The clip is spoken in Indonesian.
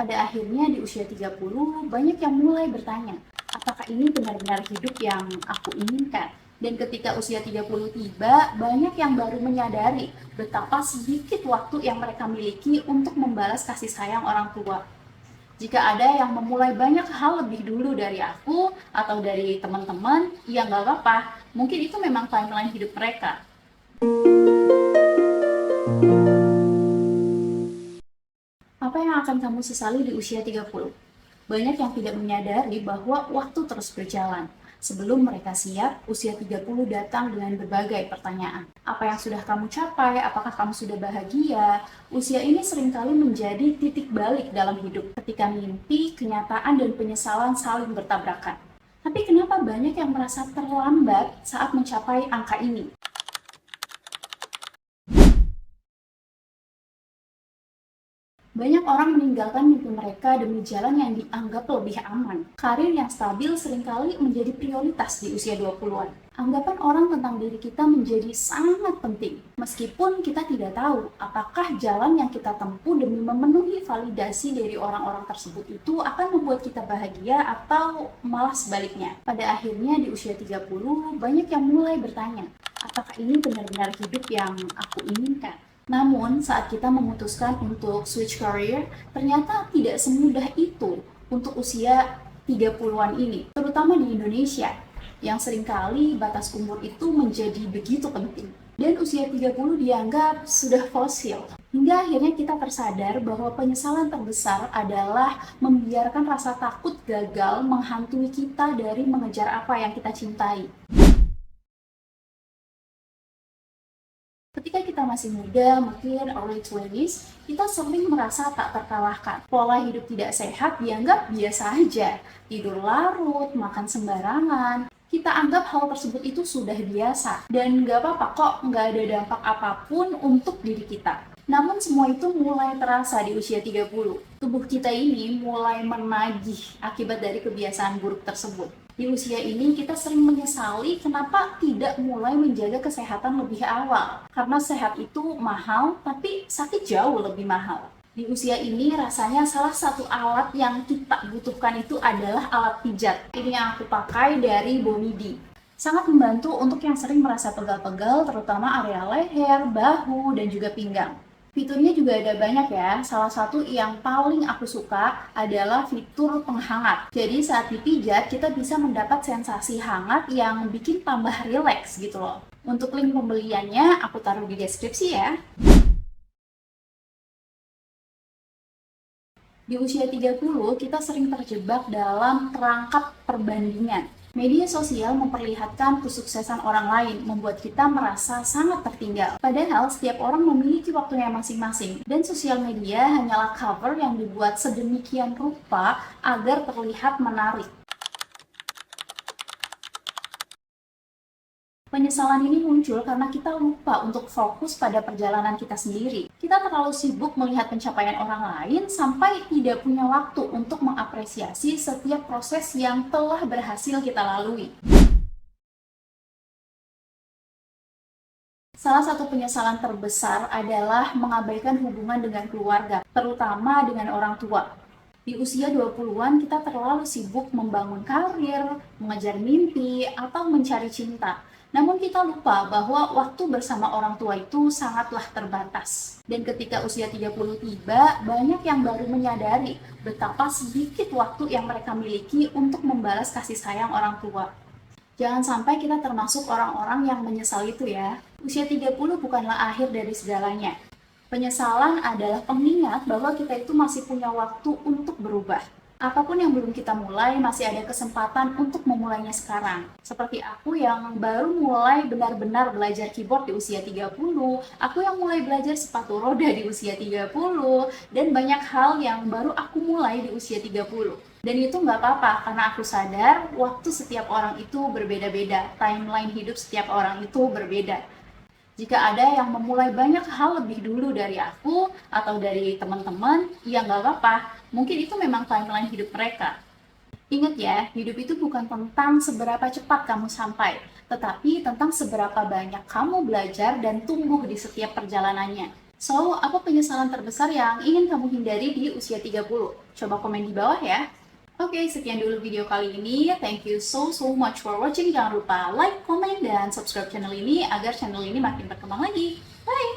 Pada akhirnya di usia 30, banyak yang mulai bertanya, apakah ini benar-benar hidup yang aku inginkan? Dan ketika usia 30 tiba, banyak yang baru menyadari betapa sedikit waktu yang mereka miliki untuk membalas kasih sayang orang tua. Jika ada yang memulai banyak hal lebih dulu dari aku atau dari teman-teman, ya nggak apa-apa. Mungkin itu memang timeline hidup mereka. Apa yang akan kamu sesali di usia 30? Banyak yang tidak menyadari bahwa waktu terus berjalan. Sebelum mereka siap, usia 30 datang dengan berbagai pertanyaan. Apa yang sudah kamu capai? Apakah kamu sudah bahagia? Usia ini seringkali menjadi titik balik dalam hidup, ketika mimpi, kenyataan, dan penyesalan saling bertabrakan. Tapi kenapa banyak yang merasa terlambat saat mencapai angka ini? Banyak orang meninggalkan mimpi mereka demi jalan yang dianggap lebih aman. Karir yang stabil seringkali menjadi prioritas di usia 20-an. Anggapan orang tentang diri kita menjadi sangat penting. Meskipun kita tidak tahu apakah jalan yang kita tempuh demi memenuhi validasi dari orang-orang tersebut itu akan membuat kita bahagia atau malah sebaliknya. Pada akhirnya di usia 30, banyak yang mulai bertanya, apakah ini benar-benar hidup yang aku inginkan? Namun, saat kita memutuskan untuk switch career, ternyata tidak semudah itu untuk usia 30-an ini, terutama di Indonesia, yang seringkali batas umur itu menjadi begitu penting. Dan usia 30 dianggap sudah fosil. Hingga akhirnya kita tersadar bahwa penyesalan terbesar adalah membiarkan rasa takut gagal menghantui kita dari mengejar apa yang kita cintai. Ketika kita masih muda, mungkin early 20s, kita sering merasa tak terkalahkan. Pola hidup tidak sehat dianggap biasa aja. Tidur larut, makan sembarangan. Kita anggap hal tersebut itu sudah biasa. Dan nggak apa-apa kok, nggak ada dampak apapun untuk diri kita. Namun semua itu mulai terasa di usia 30. Tubuh kita ini mulai menagih akibat dari kebiasaan buruk tersebut. Di usia ini kita sering menyesali kenapa tidak mulai menjaga kesehatan lebih awal. Karena sehat itu mahal, tapi sakit jauh lebih mahal. Di usia ini rasanya salah satu alat yang kita butuhkan itu adalah alat pijat. Ini yang aku pakai dari Bomidi. Sangat membantu untuk yang sering merasa pegal-pegal, terutama area leher, bahu, dan juga pinggang. Fiturnya juga ada banyak ya. Salah satu yang paling aku suka adalah fitur penghangat. Jadi saat dipijat, kita bisa mendapat sensasi hangat yang bikin tambah rileks gitu loh. Untuk link pembeliannya, aku taruh di deskripsi ya. Di usia 30, kita sering terjebak dalam perangkap perbandingan. Media sosial memperlihatkan kesuksesan orang lain, membuat kita merasa sangat tertinggal. Padahal setiap orang memiliki waktunya masing-masing, dan sosial media hanyalah cover yang dibuat sedemikian rupa agar terlihat menarik. Penyesalan ini muncul karena kita lupa untuk fokus pada perjalanan kita sendiri. Kita terlalu sibuk melihat pencapaian orang lain sampai tidak punya waktu untuk mengapresiasi setiap proses yang telah berhasil kita lalui. Salah satu penyesalan terbesar adalah mengabaikan hubungan dengan keluarga, terutama dengan orang tua. Di usia 20-an, kita terlalu sibuk membangun karir, mengejar mimpi, atau mencari cinta. Namun kita lupa bahwa waktu bersama orang tua itu sangatlah terbatas. Dan ketika usia 30 tiba, banyak yang baru menyadari betapa sedikit waktu yang mereka miliki untuk membalas kasih sayang orang tua. Jangan sampai kita termasuk orang-orang yang menyesal itu ya. Usia 30 bukanlah akhir dari segalanya. Penyesalan adalah pengingat bahwa kita itu masih punya waktu untuk berubah. Apapun yang belum kita mulai, masih ada kesempatan untuk memulainya sekarang. Seperti aku yang baru mulai benar-benar belajar keyboard di usia 30, aku yang mulai belajar sepatu roda di usia 30, dan banyak hal yang baru aku mulai di usia 30. Dan itu nggak apa-apa, karena aku sadar waktu setiap orang itu berbeda-beda, timeline hidup setiap orang itu berbeda. Jika ada yang memulai banyak hal lebih dulu dari aku atau dari teman-teman, ya nggak apa-apa. Mungkin itu memang timeline hidup mereka. Ingat ya, hidup itu bukan tentang seberapa cepat kamu sampai, tetapi tentang seberapa banyak kamu belajar dan tumbuh di setiap perjalanannya. So, apa penyesalan terbesar yang ingin kamu hindari di usia 30? Coba komen di bawah ya. Oke, sekian dulu video kali ini. Thank you so much for watching. Jangan lupa like, comment, dan subscribe channel ini agar channel ini makin berkembang lagi. Bye!